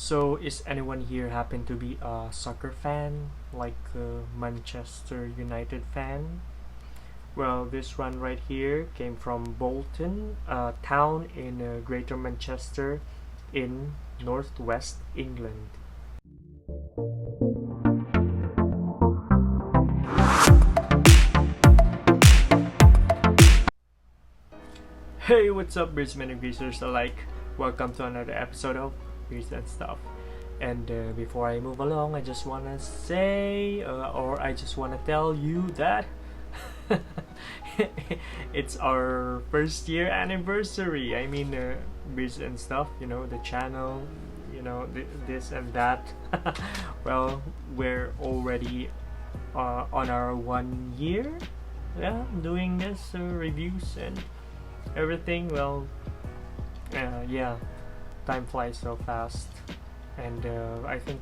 So, is anyone here happen to be a soccer fan, like a Manchester United fan? Well, this one right here came from Bolton, a town in Greater Manchester in northwest England. Hey, what's up, Brisbane and Greasers alike? Welcome to another episode of Beers and Stuff. And before I move along, I just want to say, or I just want to tell you that it's our first year anniversary. I mean, Beers and Stuff, the channel, this and that. Well, we're already on our 1 year, doing this reviews and everything. Well, yeah, time flies so fast, and I think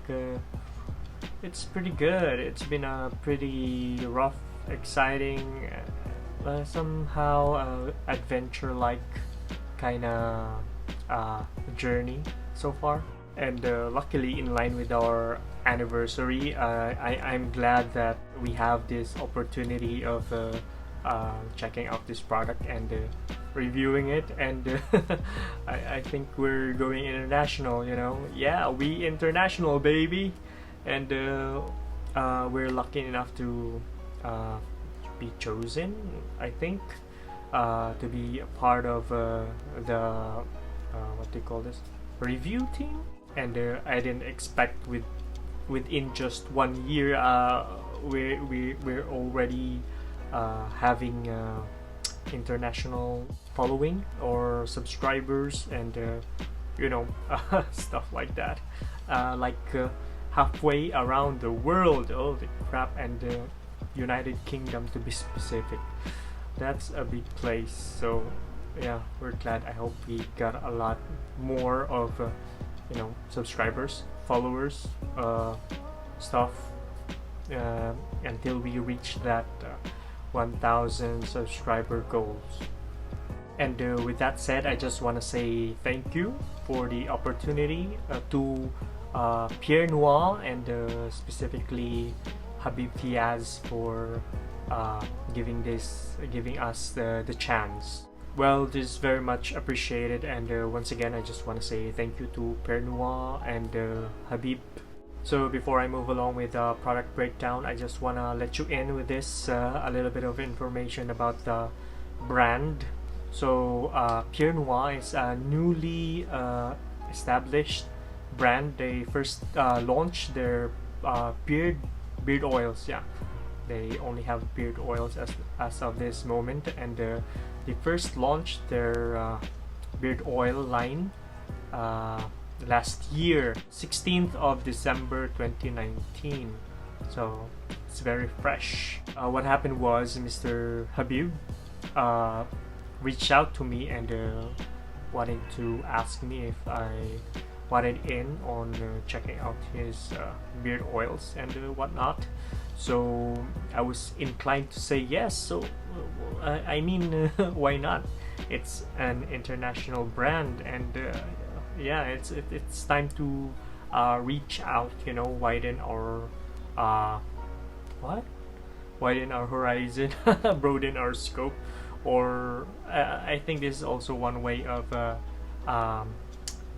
it's pretty good. It's been a pretty rough, exciting, somehow adventure-like kind of journey so far. And luckily, in line with our anniversary, I'm glad that we have this opportunity of checking out this product and reviewing it, and I think we're going international. Yeah, we international, baby. And we're lucky enough to be chosen, I think, to be a part of the what do you call this, review team. And I didn't expect within just 1 year we're already having international following or subscribers, and stuff like that, like halfway around the world. Holy crap! And United Kingdom, to be specific. That's a big place. So yeah, we're glad. I hope we got a lot more of subscribers, followers, stuff, until we reach that 1,000 subscriber goals. And with that said, I just want to say thank you for the opportunity to Pierre Noire, and specifically Habib Fiaz for giving us the chance. Well, this is very much appreciated, and once again, I just want to say thank you to Pierre Noire and Habib. So before I move along with the product breakdown, I just want to let you in with this a little bit of information about the brand. So Pierre Noire is a newly established brand. They first launched their beard oils. Yeah, they only have beard oils as of this moment, and they first launched their beard oil line last year, 16th of December 2019. So it's very fresh. What happened was Mr. Habib reached out to me and wanted to ask me if I wanted in on checking out his beard oils and whatnot. So I was inclined to say yes. So I mean, why not? It's an international brand, and yeah, it's time to reach out, widen our widen our horizon, broaden our scope. Or I think this is also one way of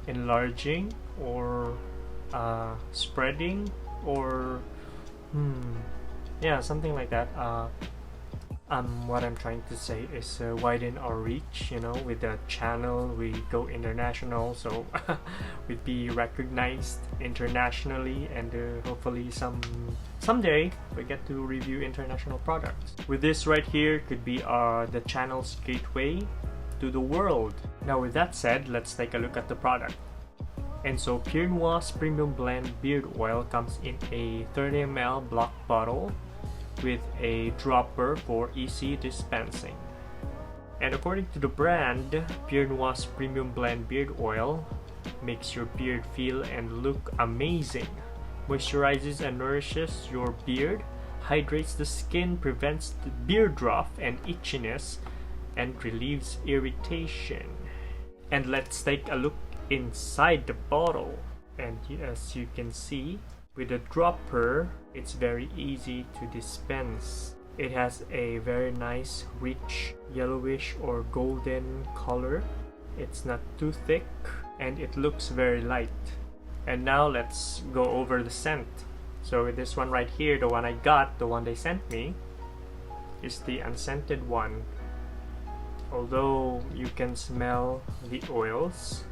enlarging or spreading, or yeah, something like that. What I'm trying to say is widen our reach. With the channel, we go international, so we'd be recognized internationally, and hopefully someday we get to review international products. With this right here, could be the channel's gateway to the world. Now, with that said, let's take a look at the product. And so Pierre Noire's Premium Blend Beard Oil comes in a 30 ml block bottle with a dropper for easy dispensing. And according to the brand, Pierre Noire's Premium Blend Beard Oil makes your beard feel and look amazing, moisturizes and nourishes your beard, hydrates the skin, prevents the beard rough and itchiness, and relieves irritation. And let's take a look inside the bottle. And as you can see, with the dropper, it's very easy to dispense. It has a very nice, rich, yellowish or golden color. It's not too thick, and it looks very light. And now let's go over the scent. So with this one right here, the one I got, the one they sent me, is the unscented one. Although you can smell the oils,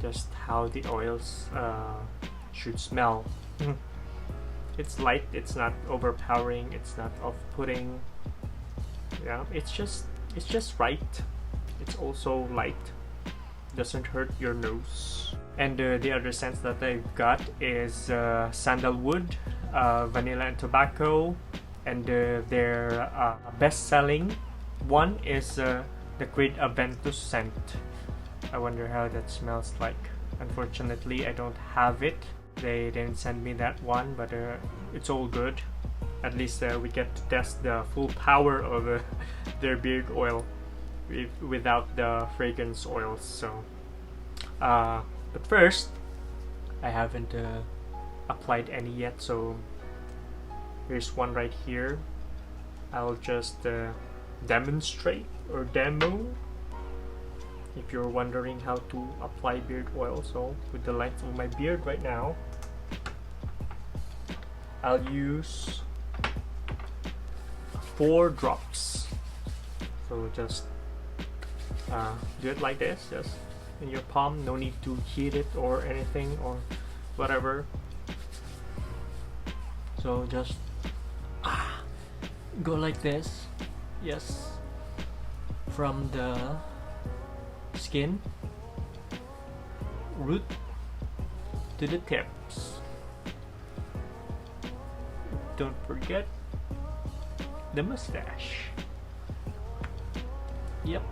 just how the oils should smell. It's light, it's not overpowering, it's not off-putting. Yeah, it's just right. It's also light, doesn't hurt your nose. And the other scents that I've got is sandalwood, vanilla and tobacco, and their best-selling one is the Creed Aventus scent. I wonder how that smells like. Unfortunately, I don't have it. They didn't send me that one, but it's all good. At least we get to test the full power of their beard oil without the fragrance oils. So, but first, I haven't applied any yet. So here's one right here. I'll just demonstrate or demo. If you're wondering how to apply beard oil, so with the length of my beard right now, I'll use 4 drops. So just do it like this, just in your palm. No need to heat it or anything or whatever. So just go like this. Yes, from the skin root to the tips. Don't forget the mustache. Yep.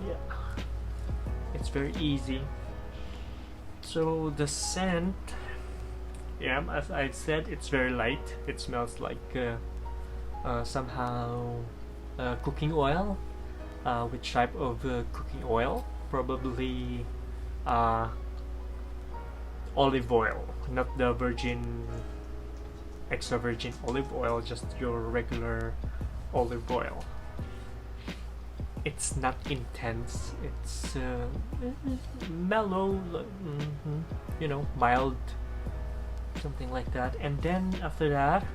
Yeah, it's very easy. So the scent, yeah, as I said, it's very light. It smells like somehow cooking oil. Which type of cooking oil? Probably olive oil, not the extra virgin olive oil, just your regular olive oil. It's not intense, it's mellow, you know, mild, something like that. And then after that,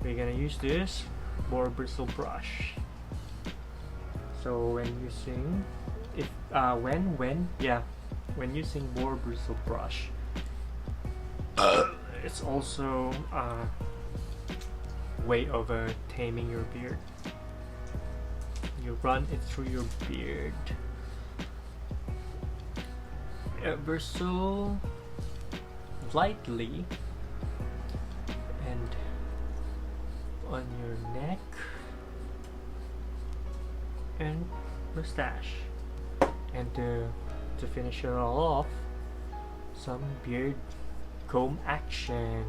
we're gonna use this boar bristle brush. So when using when using boar bristle brush, it's also a way of taming your beard. You run it through your beard ever so lightly, and on your neck and mustache. And to finish it all off, some beard comb action.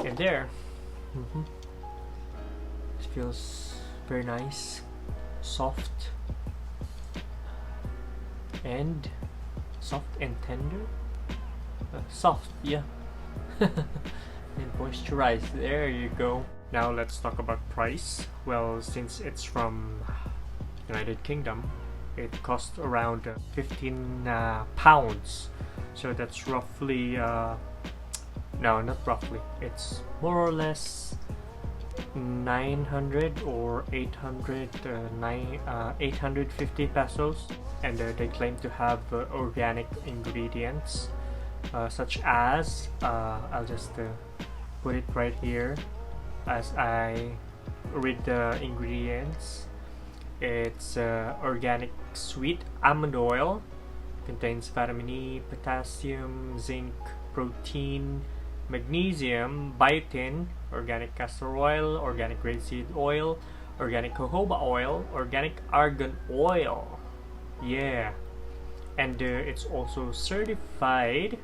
And there. It feels very nice, soft and tender. Soft, yeah. And moisturized. There you go. Now let's talk about price. Well, since it's from United Kingdom, it costs around 15 pounds. So that's roughly, no, not roughly, it's more or less 900 or 850 pesos. And they claim to have organic ingredients, such as, I'll just put it right here as I read the ingredients. It's organic sweet almond oil, contains vitamin E, potassium, zinc, protein, magnesium, biotin, organic castor oil, organic rapeseed oil, organic jojoba oil, organic argan oil. Yeah, and it's also certified.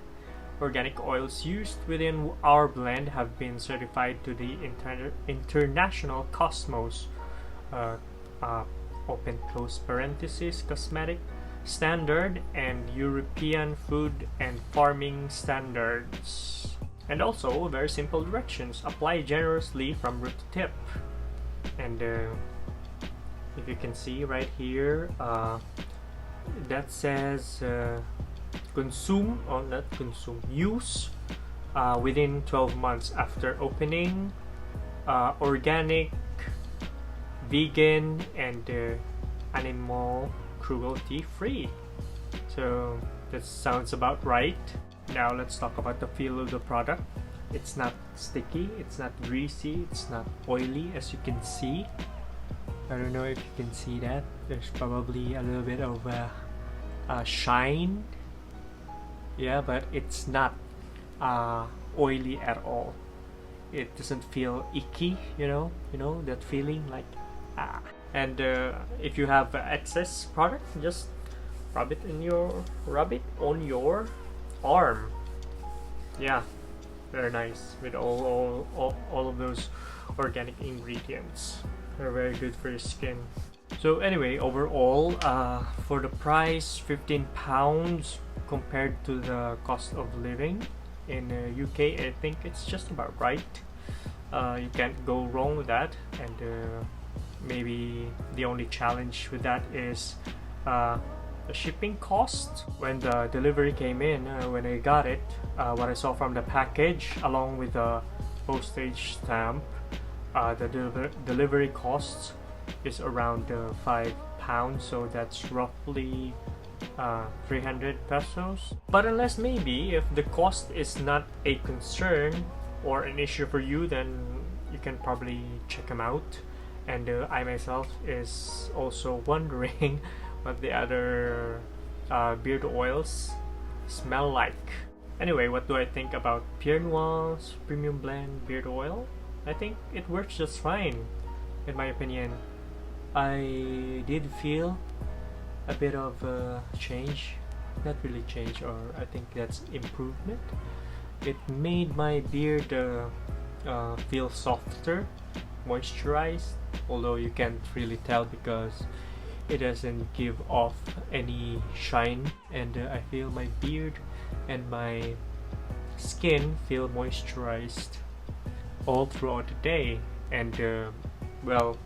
Organic oils used within our blend have been certified to the International Cosmos open close parenthesis cosmetic standard and European food and farming standards. And also very simple directions: apply generously from root to tip. And if you can see right here, that says consume, or not consume, use within 12 months after opening, organic, vegan, and animal cruelty free. So that sounds about right. Now let's talk about the feel of the product. It's not sticky, it's not greasy, it's not oily, as you can see. I don't know if you can see that. There's probably a little bit of shine. Yeah, but it's not oily at all. It doesn't feel icky, you know that feeling like ah. And if you have excess product, just rub it on your arm. Yeah, very nice with all of those organic ingredients. They're very good for your skin. So anyway, overall, for the price, £15 compared to the cost of living in UK, I think it's just about right. You can't go wrong with that. And maybe the only challenge with that is the shipping cost. When the delivery came in, when I got it, what I saw from the package along with the postage stamp, the delivery cost is around £5, so that's roughly 300 pesos. But unless maybe if the cost is not a concern or an issue for you, then you can probably check them out. And I myself is also wondering what the other beard oils smell like. Anyway, what do I think about Pierre Noire's Premium Blend Beard Oil? I think it works just fine, in my opinion. I did feel a bit of change, not really change, or I think that's improvement. It made my beard feel softer, moisturized, although you can't really tell because it doesn't give off any shine. And I feel my beard and my skin feel moisturized all throughout the day. And well,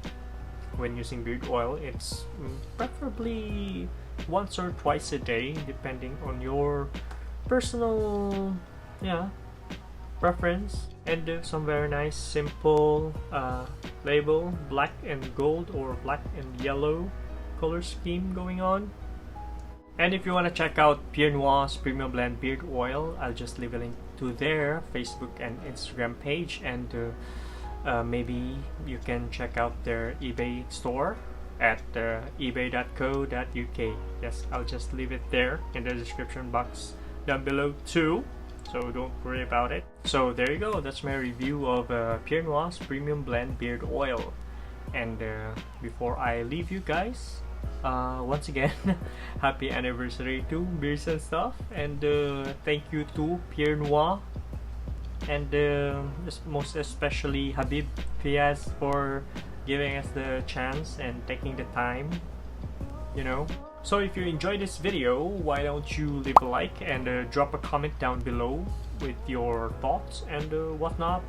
when using beard oil, it's preferably once or twice a day, depending on your personal preference. And some very nice simple label, black and gold or black and yellow color scheme going on. And if you want to check out Pierre Noire's Premium Blend Beard Oil, I'll just leave a link to their Facebook and Instagram page. And maybe you can check out their eBay store at ebay.co.uk. Yes, I'll just leave it there in the description box down below too, so don't worry about it. So there you go, that's my review of Pierre Noire's Premium Blend Beard Oil. And before I leave you guys, once again, happy anniversary to Beards and Stuff, and thank you to Pierre Noire, and most especially Habib Fiaz for giving us the chance and taking the time, So if you enjoyed this video, why don't you leave a like and drop a comment down below with your thoughts and whatnot.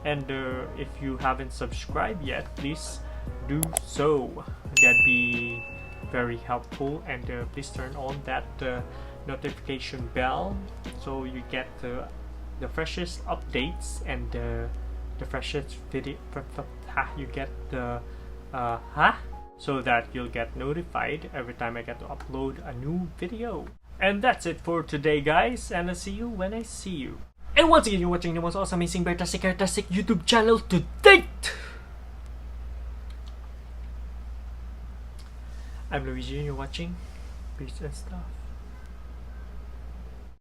And if you haven't subscribed yet, please do so. That'd be very helpful. And please turn on that notification bell so you get the freshest updates and the freshest video. You get the so that you'll get notified every time I get to upload a new video. And that's it for today, guys, and I'll see you when I see you. And once again, you're watching the most awesome, amazing, fantastic YouTube channel to date. I'm Luigi and you're watching Beards and Stuff.